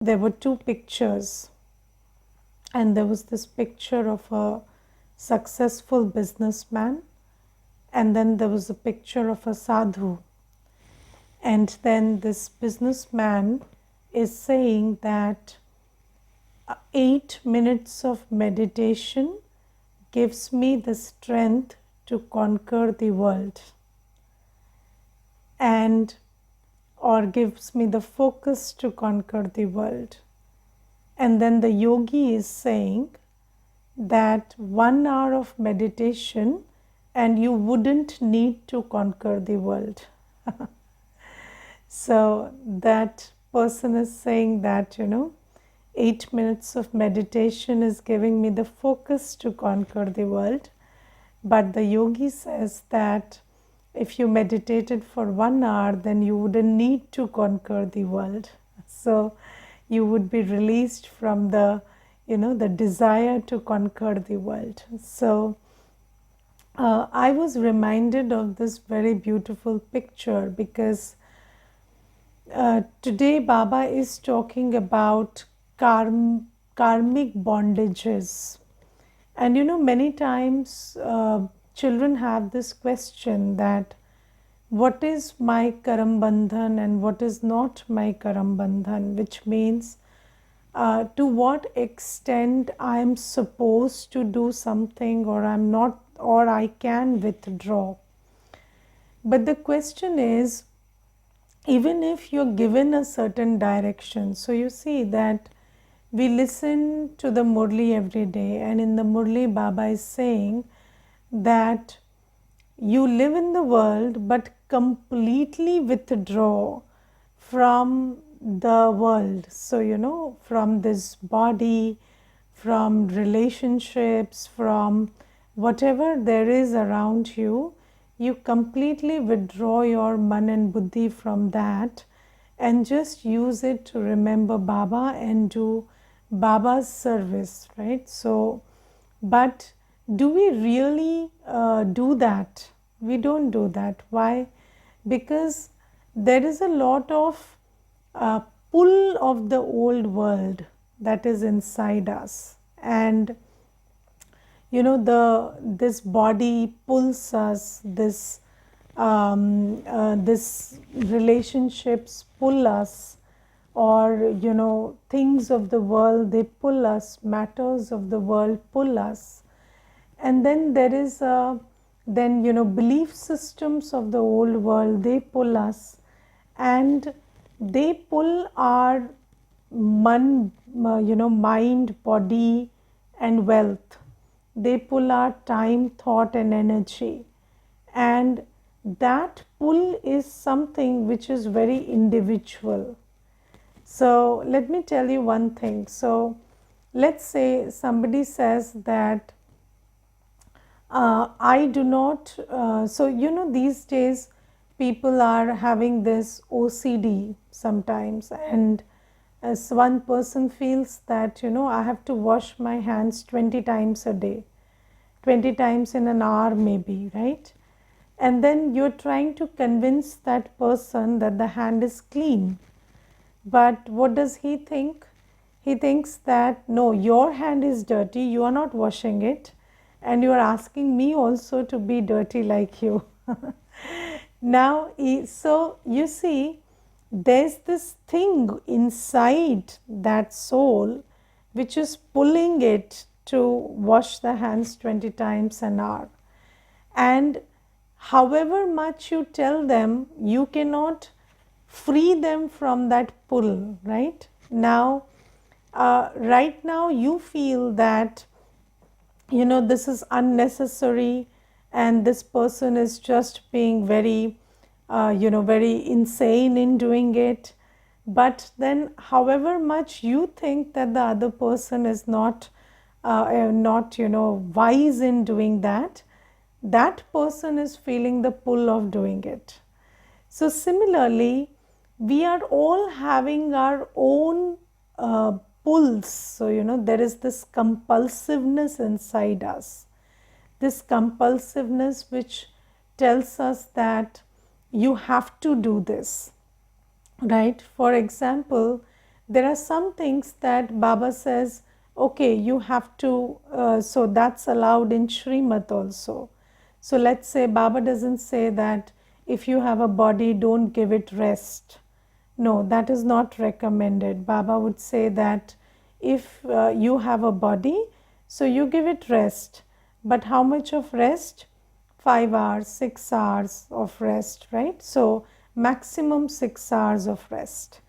there were two pictures, and there was this picture of a successful businessman, and then there was a picture of a sadhu. And then this businessman is saying that 8 minutes of meditation gives me the strength to conquer the world, and or gives me the focus to conquer the world. And then the yogi is saying that 1 hour of meditation and you wouldn't need to conquer the world. So that person is saying that, 8 minutes of meditation is giving me the focus to conquer the world. But the yogi says that if you meditated for 1 hour, then you wouldn't need to conquer the world. So you would be released from the, the desire to conquer the world. So I was reminded of this very beautiful picture because today Baba is talking about karmic bondages. And many times children have this question that what is my karam bandhan and what is not my karam bandhan, which means to what extent I am supposed to do something or I'm not, or I can withdraw. But the question is, even if you're given a certain direction, so you see that we listen to the Murli every day, and in the Murli Baba is saying that you live in the world but completely withdraw from the world. So, from this body, from relationships, from whatever there is around you, you completely withdraw your man and buddhi from that and just use it to remember Baba and do Baba's service, right? So, but do we really do that? We don't do that. Why? Because there is a lot of pull of the old world that is inside us, and this body pulls us, this relationships pull us, or things of the world, they pull us, matters of the world pull us. And then there is belief systems of the old world, they pull us, and they pull our mind, body and wealth. They pull our time, thought and energy, and that pull is something which is very individual. So let me tell you one thing. So let's say somebody says that I do not, these days people are having this OCD sometimes, and as one person feels that, I have to wash my hands 20 times a day, 20 times in an hour maybe, right? And then you're trying to convince that person that the hand is clean. But what does he think? He thinks that, no, your hand is dirty, you are not washing it, and you are asking me also to be dirty like you. Now, so you see, there's this thing inside that soul which is pulling it to wash the hands 20 times an hour. And however much you tell them, you cannot free them from that pull, right? Now, right now you feel that, this is unnecessary and this person is just being very, very insane in doing it. But then however much you think that the other person is not, wise in doing that, that person is feeling the pull of doing it. So similarly, we are all having our own pulls. So, there is this compulsiveness inside us. This compulsiveness which tells us that you have to do this, right? For example, There are some things that Baba says, okay, you have to, so that's allowed in Srimad also. So let's say Baba doesn't say that if you have a body, don't give it rest. No, that is not recommended. Baba would say that if you have a body, so you give it rest. But how much of rest? 5 hours, 6 hours of rest, right? So maximum 6 hours of rest.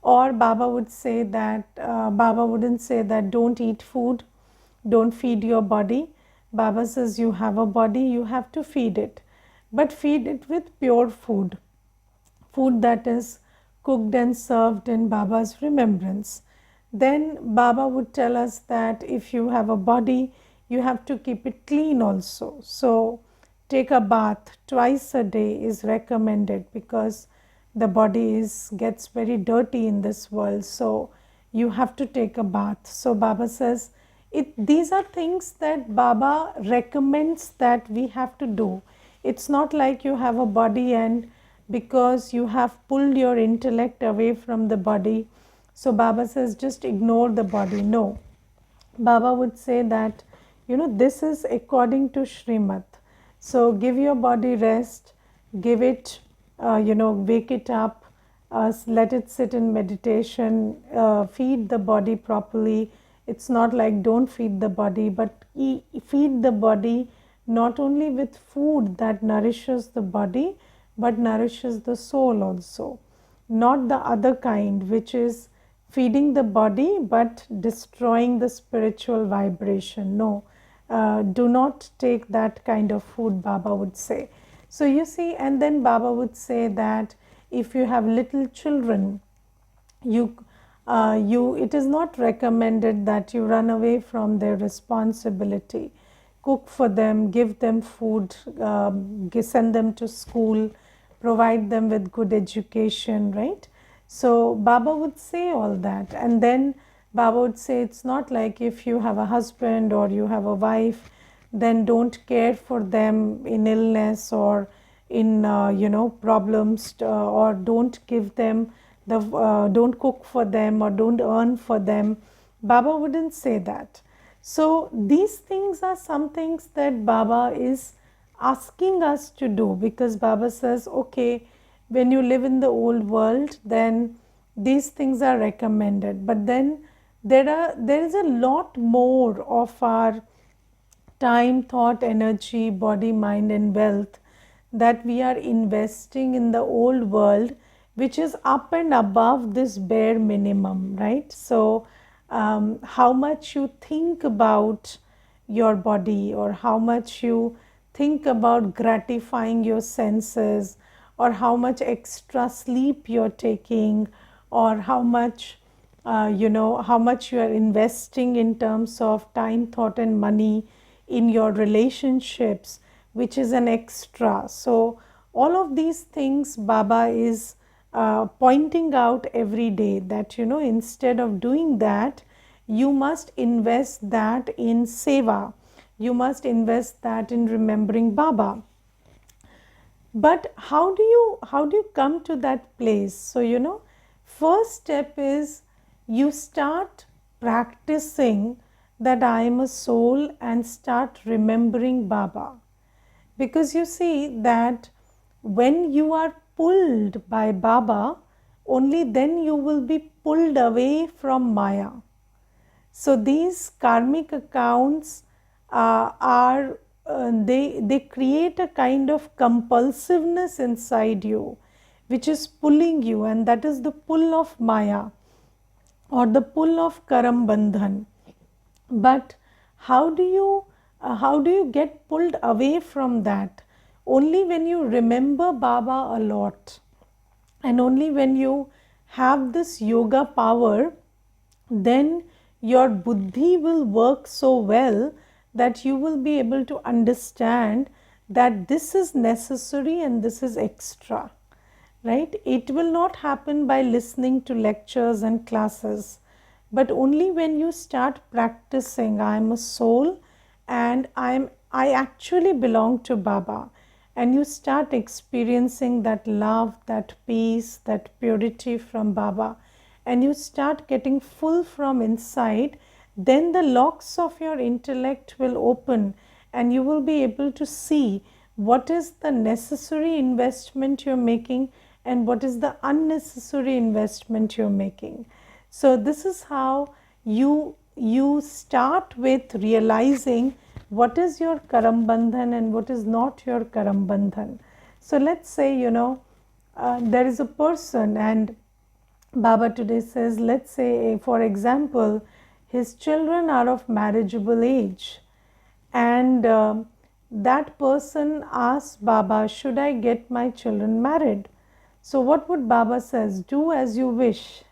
Or Baba would say that, Baba wouldn't say that don't eat food, don't feed your body. Baba says you have a body, you have to feed it. But feed it with pure food, food that is cooked and served in Baba's remembrance. Then Baba would tell us that if you have a body, you have to keep it clean also. So take a bath twice a day is recommended, because the body gets very dirty in this world. So you have to take a bath. So Baba says these are things that Baba recommends that we have to do. It's not like you have a body and because you have pulled your intellect away from the body, so Baba says just ignore the body. No, Baba would say that, this is according to Srimad. So give your body rest, give it, wake it up, let it sit in meditation, feed the body properly. It's not like don't feed the body, but feed the body not only with food that nourishes the body, but nourishes the soul also. Not the other kind, which is feeding the body but destroying the spiritual vibration. No, do not take that kind of food, Baba would say. So you see, and then Baba would say that if you have little children, it is not recommended that you run away from their responsibility. Cook for them, give them food, send them to school, provide them with good education, right? So Baba would say all that, and then Baba would say it's not like if you have a husband or you have a wife, then don't care for them in illness or in problems, or don't give them don't cook for them or don't earn for them. Baba wouldn't say that. So these things are some things that Baba is asking us to do, because Baba says, okay, when you live in the old world, then these things are recommended, but then there is a lot more of our time, thought, energy, body, mind, and wealth that we are investing in the old world, which is up and above this bare minimum, right? So, how much you think about your body, or how much you think about gratifying your senses, or how much extra sleep you're taking, or how much how much you are investing in terms of time, thought, and money in your relationships, which is an extra. So all of these things Baba is pointing out every day, that instead of doing that, you must invest that in seva, you must invest that in remembering Baba. But how do you come to that place? So first step is you start practicing that I am a soul and start remembering Baba. Because you see that when you are pulled by Baba, only then you will be pulled away from Maya. So these karmic accounts they create a kind of compulsiveness inside you, which is pulling you, and that is the pull of Maya or the pull of Karam Bandhan. But how do you get pulled away from that? Only when you remember Baba a lot, and only when you have this yoga power, then your buddhi will work so well that you will be able to understand that this is necessary and this is extra, right? It will not happen by listening to lectures and classes, but only when you start practicing, I am a soul and I actually belong to Baba, and you start experiencing that love, that peace, that purity from Baba, and you start getting full from inside, then the locks of your intellect will open and you will be able to see what is the necessary investment you're making and what is the unnecessary investment you're making. So this is how you start with realizing what is your karam bandhan and what is not your karam bandhan. So let's say, there is a person, and Baba today says, let's say, for example, his children are of marriageable age, and that person asks Baba, should I get my children married? So what would Baba says? Do as you wish.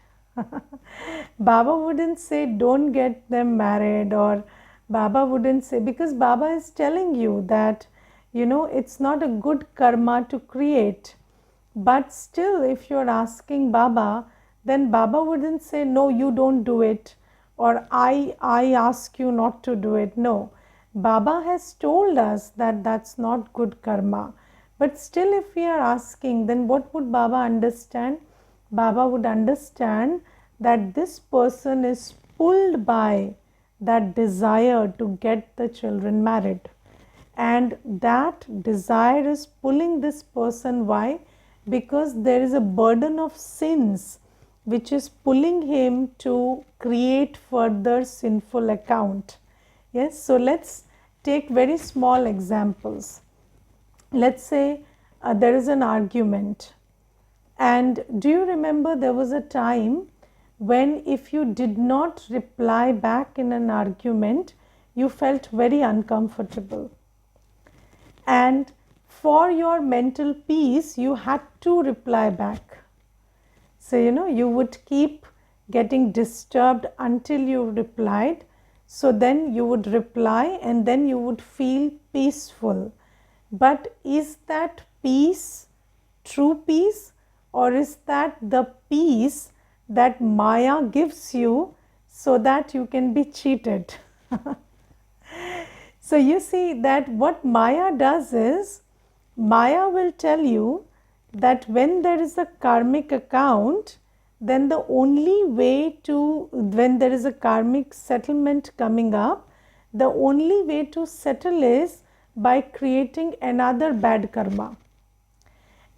Baba wouldn't say don't get them married, or Baba wouldn't say, because Baba is telling you that it's not a good karma to create. But still, if you're asking Baba, then Baba wouldn't say no, you don't do it, or I ask you not to do it. No, Baba has told us that that's not good karma. But still, if we are asking, then what would Baba understand? Baba would understand that this person is pulled by that desire to get the children married. And that desire is pulling this person. Why? Because there is a burden of sins which is pulling him to create further sinful account. Yes, so let's take very small examples. Let's say there is an argument, and do you remember there was a time when if you did not reply back in an argument, you felt very uncomfortable, and for your mental peace you had to reply back. So you would keep getting disturbed until you replied. So then you would reply and then you would feel peaceful. But is that peace true peace, or is that the peace that Maya gives you so that you can be cheated? So you see that what Maya does is, Maya will tell you that when there is a karmic account, then the only way to, when there is a karmic settlement coming up, the only way to settle is by creating another bad karma.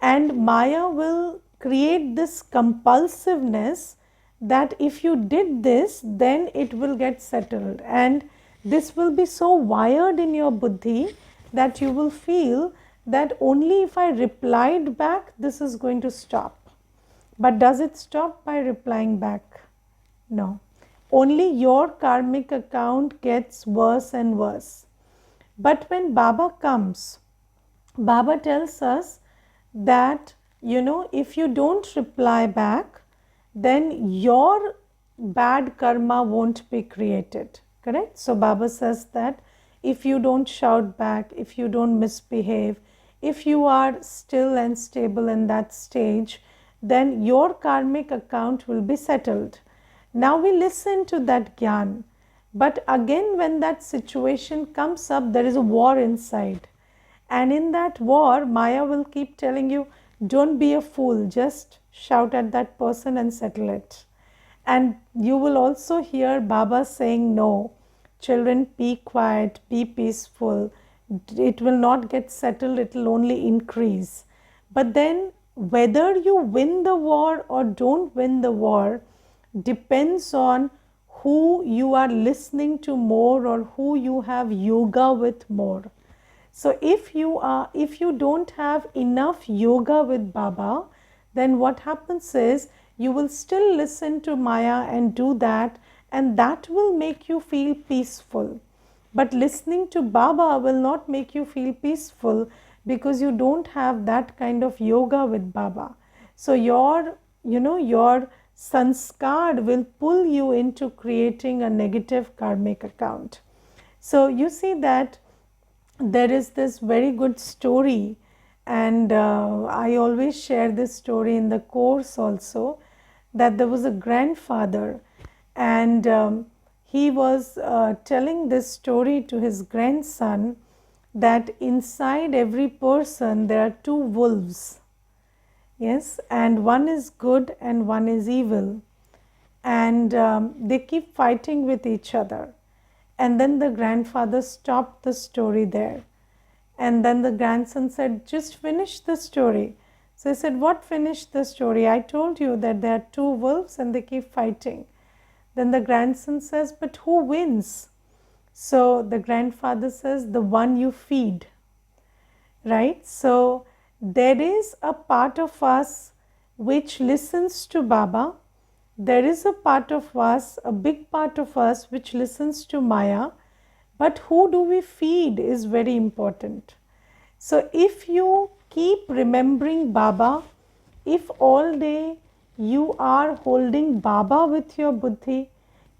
And Maya will create this compulsiveness that if you did this, then it will get settled. And this will be so wired in your buddhi that you will feel that only if I replied back, this is going to stop. But does it stop by replying back? No. Only your karmic account gets worse and worse. But when Baba comes, Baba tells us that, if you don't reply back, then your bad karma won't be created. Correct? So Baba says that if you don't shout back, if you don't misbehave, if you are still and stable in that stage, then your karmic account will be settled. Now we listen to that gyan. But again, when that situation comes up, there is a war inside. And in that war, Maya will keep telling you, don't be a fool, just shout at that person and settle it. And you will also hear Baba saying, no, children, be quiet, be peaceful. It will not get settled, it will only increase. But then whether you win the war or don't win the war depends on who you are listening to more or who you have yoga with more. So if you don't have enough yoga with Baba, then what happens is you will still listen to Maya and do that, and that will make you feel peaceful. But listening to Baba will not make you feel peaceful because you don't have that kind of yoga with Baba. So your sanskar will pull you into creating a negative karmic account. So you see that there is this very good story, and I always share this story in the course also, that there was a grandfather, and he was telling this story to his grandson, that inside every person there are two wolves. Yes, and one is good and one is evil. and they keep fighting with each other. And then the grandfather stopped the story there. And then the grandson said, just finish the story. So I said, what finished the story? I told you that there are two wolves and they keep fighting. Then the grandson says, but who wins? So the grandfather says, the one you feed. Right? So there is a part of us which listens to Baba. There is a part of us, a big part of us, which listens to Maya. But who do we feed is very important. So if you keep remembering Baba, if all day you are holding Baba with your buddhi,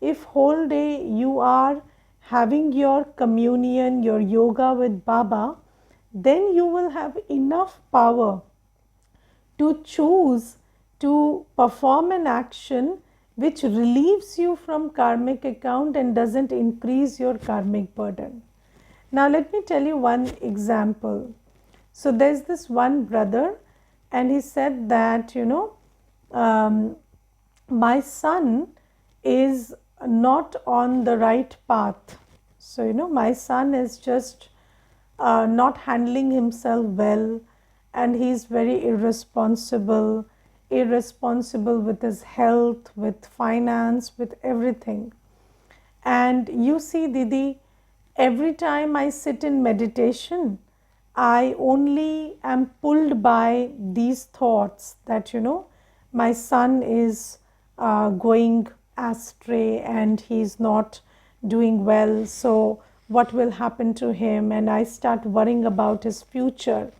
if whole day you are having your communion, your yoga with Baba, then you will have enough power to choose to perform an action which relieves you from karmic account and doesn't increase your karmic burden. Now let me tell you one example. So there's this one brother and he said that, my son is not on the right path. So, my son is just not handling himself well, and he's very irresponsible with his health, with finance, with everything. And you see, Didi, every time I sit in meditation, I only am pulled by these thoughts that, my son is going astray and he's not doing well. So, what will happen to him? And I start worrying about his future.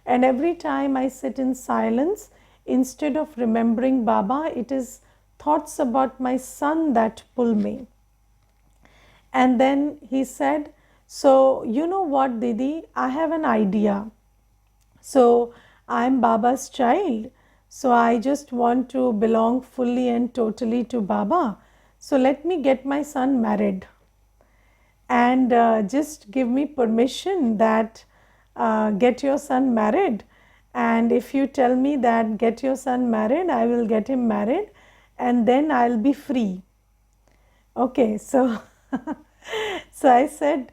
And every time I sit in silence, instead of remembering Baba, it is thoughts about my son that pull me. And then he said, so you know what, Didi, I have an idea. So I'm Baba's child. So I just want to belong fully and totally to Baba. So let me get my son married. And just give me permission that get your son married. And if you tell me that get your son married, I will get him married and then I'll be free. Okay, so so I said,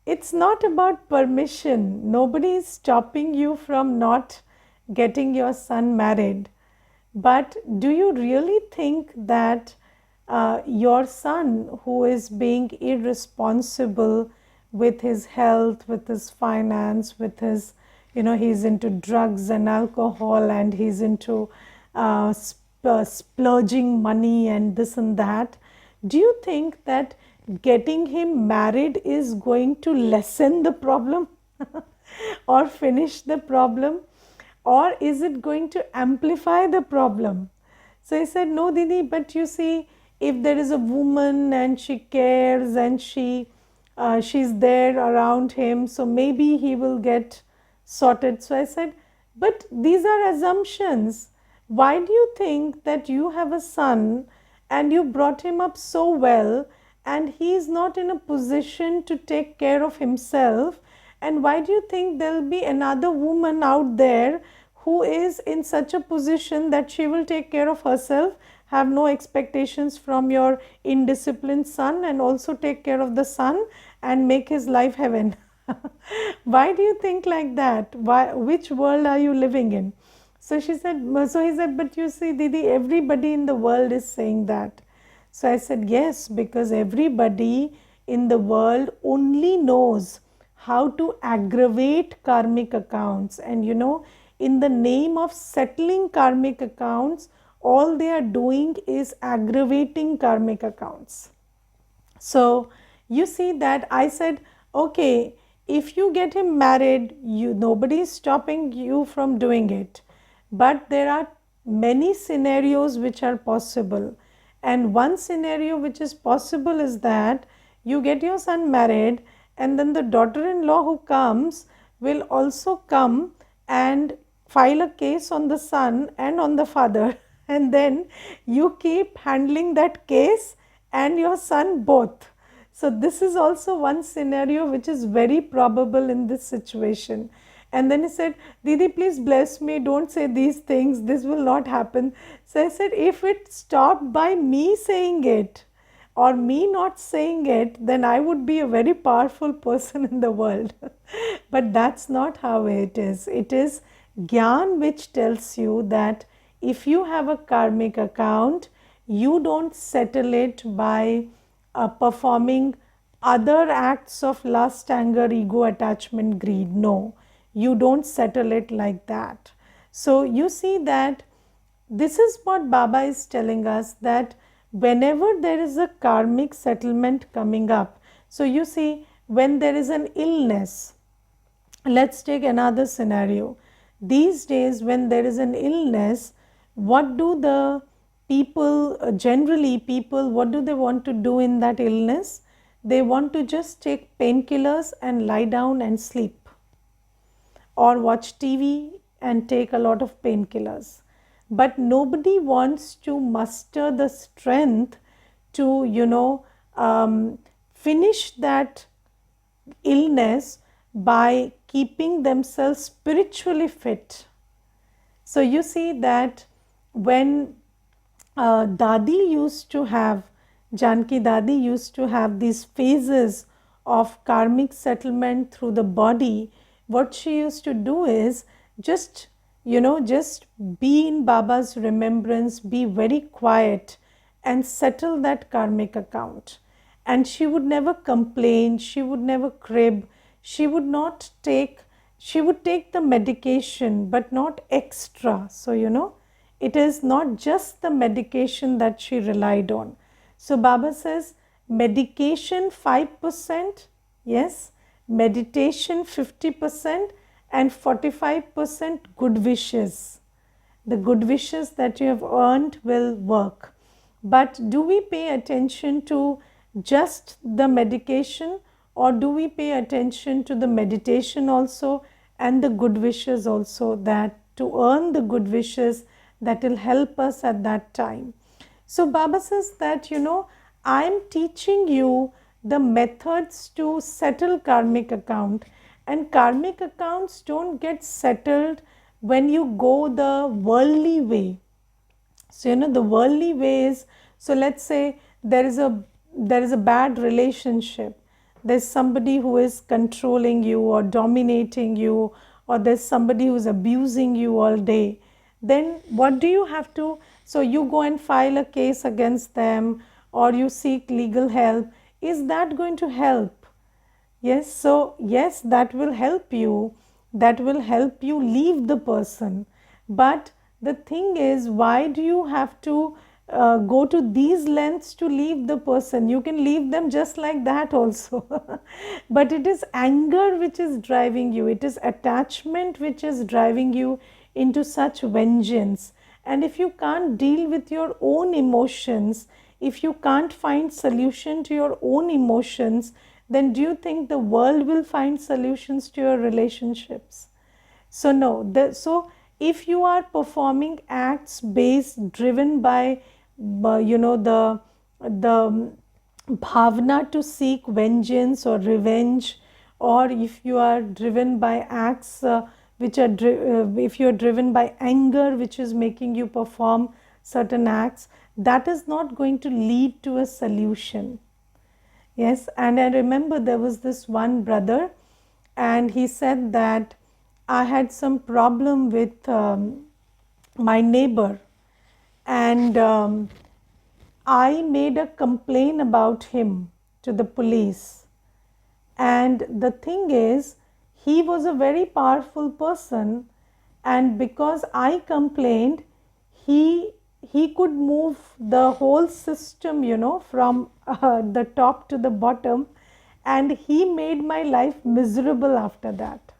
it's not about permission. Nobody is stopping you from not getting your son married. But do you really think that your son, who is being irresponsible with his health, with his finance, with his, he's into drugs and alcohol and he's into splurging money and this and that, do you think that getting him married is going to lessen the problem or finish the problem, or is it going to amplify the problem? So I said, no, Didi, but you see, if there is a woman and she cares and she's there around him, so maybe he will get sorted. So I said, but these are assumptions. Why do you think that you have a son and you brought him up so well and he is not in a position to take care of himself? And why do you think there will be another woman out there who is in such a position that she will take care of herself, have no expectations from your indisciplined son, and also take care of the son and make his life heaven? Why do you think like that? Which world are you living in? So he said, but you see, Didi, everybody in the world is saying that. So I said, yes, because everybody in the world only knows how to aggravate karmic accounts. And in the name of settling karmic accounts, all they are doing is aggravating karmic accounts. So you see that I said, okay, if you get him married, nobody is stopping you from doing it. But there are many scenarios which are possible. And one scenario which is possible is that you get your son married and then the daughter-in-law who comes will also come and file a case on the son and on the father. And then you keep handling that case and your son both. So this is also one scenario which is very probable in this situation. And then he said, Didi, please bless me. Don't say these things. This will not happen. So I said, if it stopped by me saying it or me not saying it, then I would be a very powerful person in the world. But that's not how it is. It is Gyan which tells you that if you have a karmic account, you don't settle it by performing other acts of lust, anger, ego, attachment, greed. No, you don't settle it like that. So you see that this is what Baba is telling us, that whenever there is a karmic settlement coming up, so you see, when there is an illness, let's take another scenario. These days, when there is an illness, what do the people, generally people, what do they want to do in that illness? They want to just take painkillers and lie down and sleep, or watch TV and take a lot of painkillers. But nobody wants to muster the strength to, finish that illness by keeping themselves spiritually fit. So you see that when Dadi used to have, Janki Dadi used to have these phases of karmic settlement through the body, what she used to do is just, just be in Baba's remembrance, be very quiet and settle that karmic account. And she would never complain, she would never crib, she would take the medication but not extra. So, it is not just the medication that she relied on. So Baba says medication 5%, yes, meditation 50%, and 45% good wishes. The good wishes that you have earned will work. But do we pay attention to just the medication, or do we pay attention to the meditation also and the good wishes also, that to earn the good wishes that will help us at that time? So Baba says that, I am teaching you the methods to settle karmic account, and karmic accounts don't get settled when you go the worldly way. So the worldly way is, so let's say there is a bad relationship, there's somebody who is controlling you or dominating you, or there's somebody who is abusing you all day. Then what do you have to, so you go and file a case against them, or you seek legal help. Is that going to help? Yes, so yes, that will help you. That will help you leave the person. But the thing is, why do you have to go to these lengths to leave the person? You can leave them just like that also. But it is anger which is driving you. It is attachment which is driving you into such vengeance. And if you can't deal with your own emotions, if you can't find solution to your own emotions, then do you think the world will find solutions to your relationships? So no. So if you are performing acts driven by the bhavna to seek vengeance or revenge, or if you are driven by acts if you are driven by anger which is making you perform certain acts, that is not going to lead to a solution. Yes, and I remember there was this one brother, and he said that I had some problem with my neighbor, and I made a complaint about him to the police. And the thing is, he was a very powerful person, and because I complained, he could move the whole system, from the top to the bottom, and he made my life miserable after that.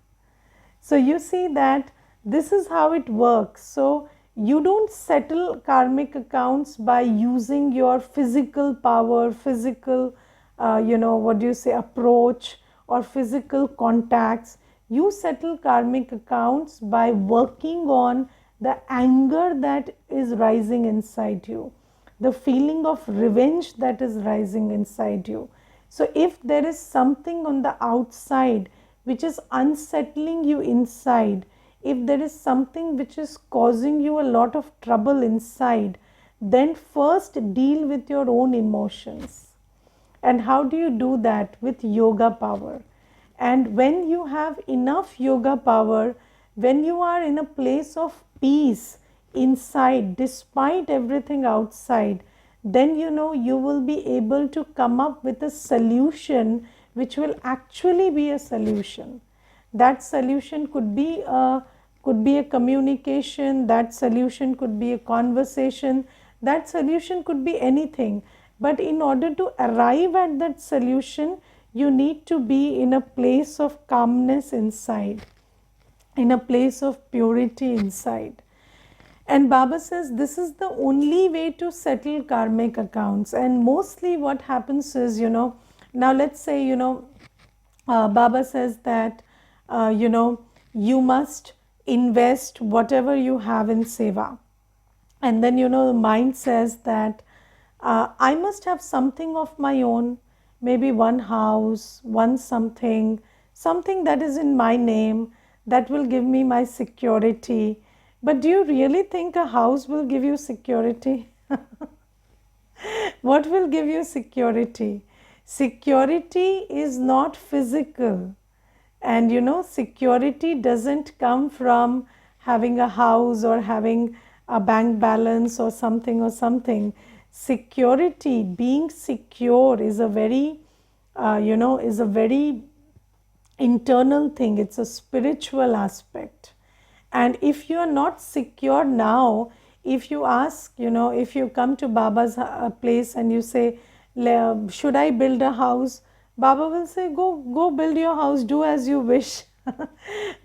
So you see that this is how it works. So you don't settle karmic accounts by using your physical power, physical, approach, or physical contacts. You settle karmic accounts by working on the anger that is rising inside you, the feeling of revenge that is rising inside you. So if there is something on the outside which is unsettling you inside, if there is something which is causing you a lot of trouble inside, then first deal with your own emotions. And how do you do that? With yoga power. And when you have enough yoga power, when you are in a place of peace inside, despite everything outside, then you will be able to come up with a solution which will actually be a solution. That solution could be a communication, that solution could be a conversation, that solution could be anything. But in order to arrive at that solution, you need to be in a place of calmness inside, in a place of purity inside. And Baba says this is the only way to settle karmic accounts. And mostly what happens is, now let's say, Baba says that, you must invest whatever you have in seva. And then, the mind says that I must have something of my own, maybe one house, one something that is in my name, that will give me my security. But do you really think a house will give you security? What will give you security? Security is not physical. And security doesn't come from having a house or having a bank balance or something or something. Security, being secure, is a very, is a very internal thing. It's a spiritual aspect. And if you are not secure now, if you ask, if you come to Baba's place and you say, should I build a house? Baba will say, go build your house, do as you wish.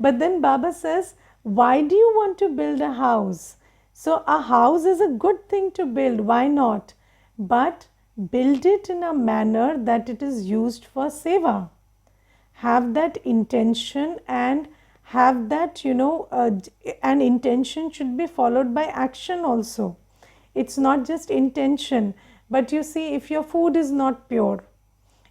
But then Baba says, why do you want to build a house? So a house is a good thing to build, why not? But build it in a manner that it is used for seva. Have that intention, and have that, an intention should be followed by action also. It's not just intention. But you see, if your food is not pure,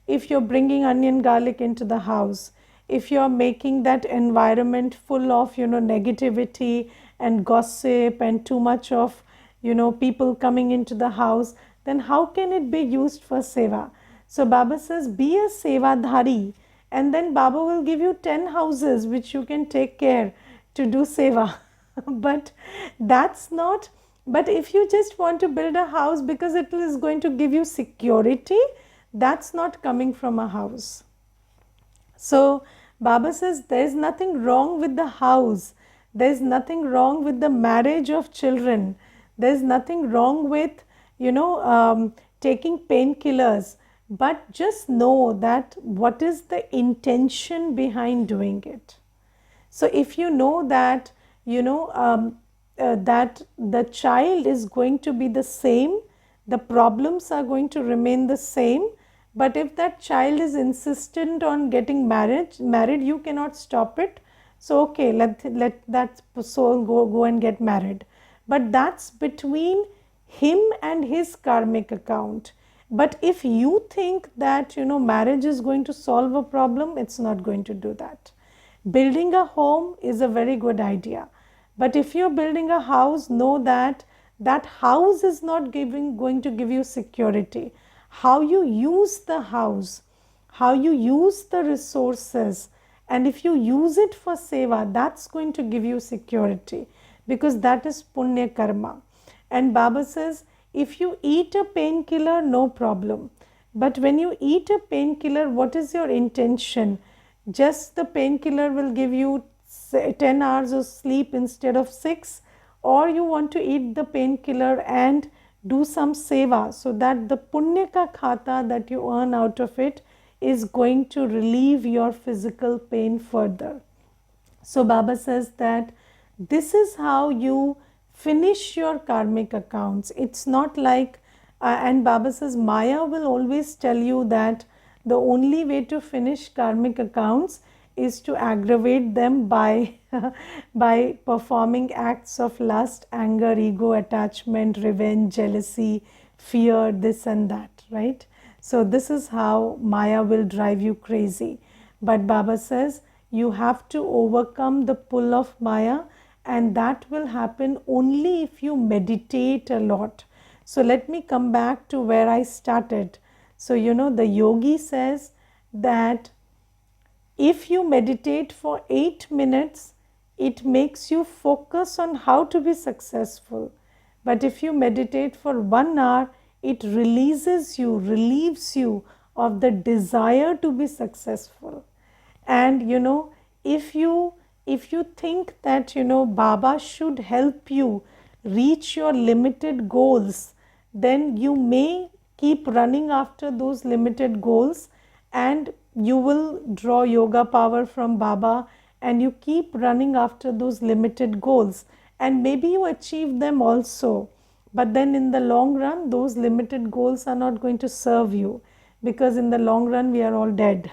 if you're bringing onion garlic into the house, if you're making that environment full of negativity and gossip and too much of people coming into the house, then how can it be used for seva? So Baba says, be a sevadhari, and then Baba will give you 10 houses which you can take care to do seva. But that's not, but if you just want to build a house because it is going to give you security, that's not coming from a house. So Baba says there is nothing wrong with the house. There is nothing wrong with the marriage of children. There is nothing wrong with, taking painkillers. But just know that what is the intention behind doing it. So if you know that, that the child is going to be the same, the problems are going to remain the same. But if that child is insistent on getting married, you cannot stop it. So okay, let that soul go and get married. But that's between him and his karmic account. But if you think that marriage is going to solve a problem, it's not going to do that. Building a home is a very good idea. But if you're building a house, know that that house is not going to give you security. How you use the house, how you use the resources, and if you use it for seva, that's going to give you security, because that is punya karma. And Baba says, if you eat a painkiller, no problem. But when you eat a painkiller, what is your intention? Just the painkiller will give you 10 hours of sleep instead of 6, or you want to eat the painkiller and do some seva, so that the punya ka khata that you earn out of it is going to relieve your physical pain further. So Baba says that this is how you finish your karmic accounts. It's not like, and Baba says Maya will always tell you that the only way to finish karmic accounts is to aggravate them by by performing acts of lust, anger, ego, attachment, revenge, jealousy, fear, this and that, right? So this is how Maya will drive you crazy. But Baba says, You have to overcome the pull of Maya, and that will happen only if you meditate a lot. So let me come back to where I started. So, the yogi says that if you meditate for 8 minutes, it makes you focus on how to be successful. But if you meditate for 1 hour, it relieves you of the desire to be successful. And if you think that Baba should help you reach your limited goals, then you may keep running after those limited goals, and you will draw yoga power from Baba, and you keep running after those limited goals, and maybe you achieve them also, but then in the long run those limited goals are not going to serve you, because in the long run we are all dead.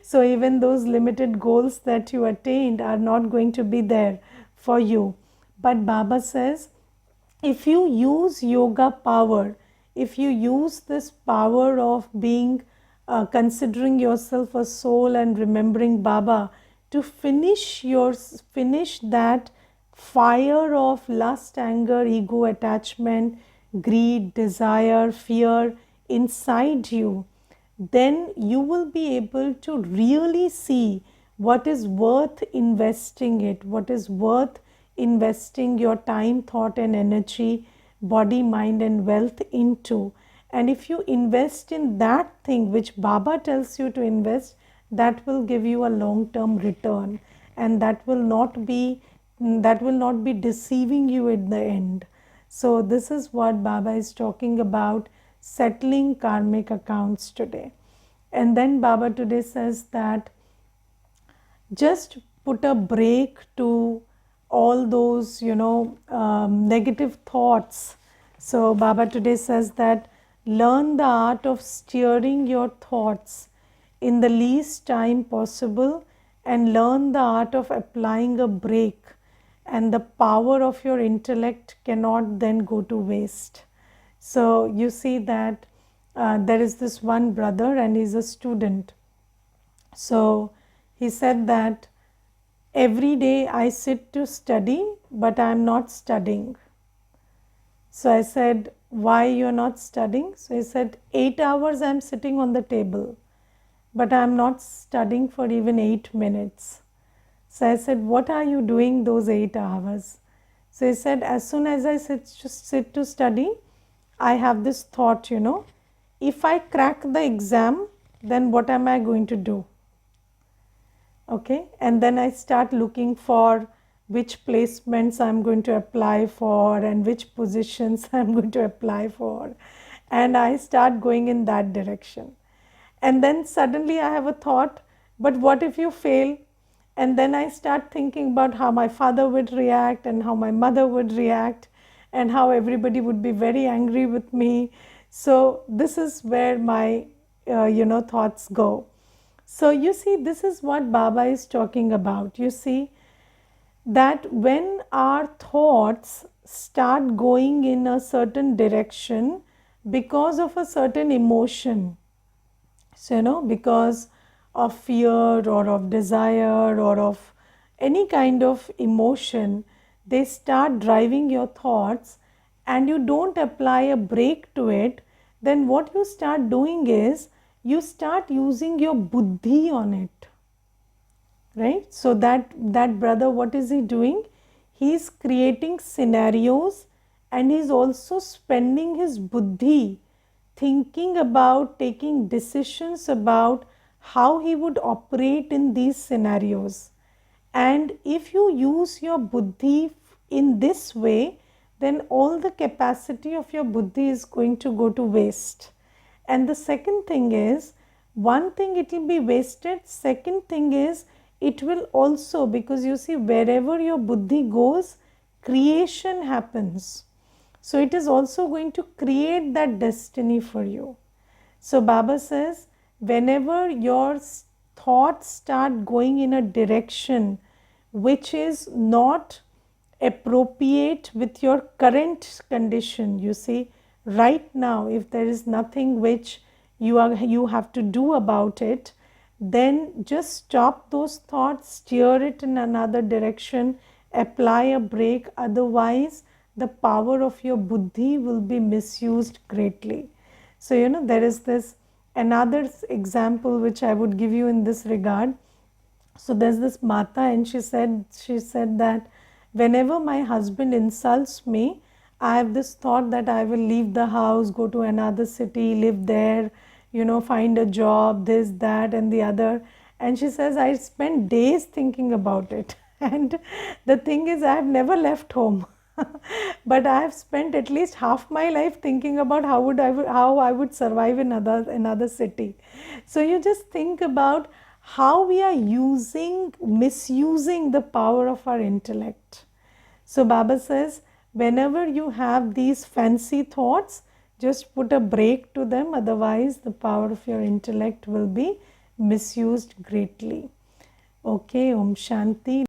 So even those limited goals that you attained are not going to be there for you. But Baba says, if you use yoga power, if you use this power of being considering yourself a soul and remembering Baba, to finish that fire of lust, anger, ego, attachment, greed, desire, fear inside you, then you will be able to really see what is worth investing it, what is worth investing your time, thought and energy, body, mind and wealth into. And if you invest in that thing which Baba tells you to invest, that will give you a long-term return, and that will not be deceiving you at the end. So this is what Baba is talking about, settling karmic accounts today. And then Baba today says that just put a break to all those negative thoughts. So Baba today says that learn the art of steering your thoughts in the least time possible, and learn the art of applying a brake, and the power of your intellect cannot then go to waste. So you see that there is this one brother and he's a student. So he said that every day I sit to study, but I am not studying. So I said, why you're not studying? So he said, 8 hours I'm sitting on the table, but I'm not studying for even 8 minutes. So I said, what are you doing those 8 hours? So he said, as soon as I sit to study, I have this thought, if I crack the exam, then what am I going to do? Okay, and then I start looking for which placements I'm going to apply for and which positions I'm going to apply for, and I start going in that direction. And then suddenly I have a thought, but what if you fail? And then I start thinking about how my father would react and how my mother would react and how everybody would be very angry with me. So this is where my thoughts go. So you see, this is what Baba is talking about. You see that when our thoughts start going in a certain direction because of a certain emotion, so because of fear or of desire or of any kind of emotion, they start driving your thoughts and you don't apply a brake to it, then what you start doing is you start using your buddhi on it, right? So that brother, what is he doing? He is creating scenarios and he is also spending his buddhi thinking about, taking decisions about how he would operate in these scenarios. And if you use your buddhi in this way, then all the capacity of your buddhi is going to go to waste. And the second thing is, one thing, it will be wasted. Second thing is, it will also, because you see, wherever your buddhi goes, creation happens. So it is also going to create that destiny for you. So Baba says, whenever your thoughts start going in a direction which is not appropriate with your current condition, you see, right now, if there is nothing which you have to do about it, then just stop those thoughts, steer it in another direction, apply a break. Otherwise, the power of your buddhi will be misused greatly. So, there is this another example which I would give you in this regard. So there's this Mata, and she said that whenever my husband insults me, I have this thought that I will leave the house, go to another city, live there, find a job, this, that, and the other. And she says, I spend days thinking about it. And the thing is, I have never left home. But I have spent at least half my life thinking about how I would survive in another city. So you just think about how we are misusing the power of our intellect. So Baba says, whenever you have these fancy thoughts, just put a break to them, otherwise the power of your intellect will be misused greatly. Okay, Om Shanti.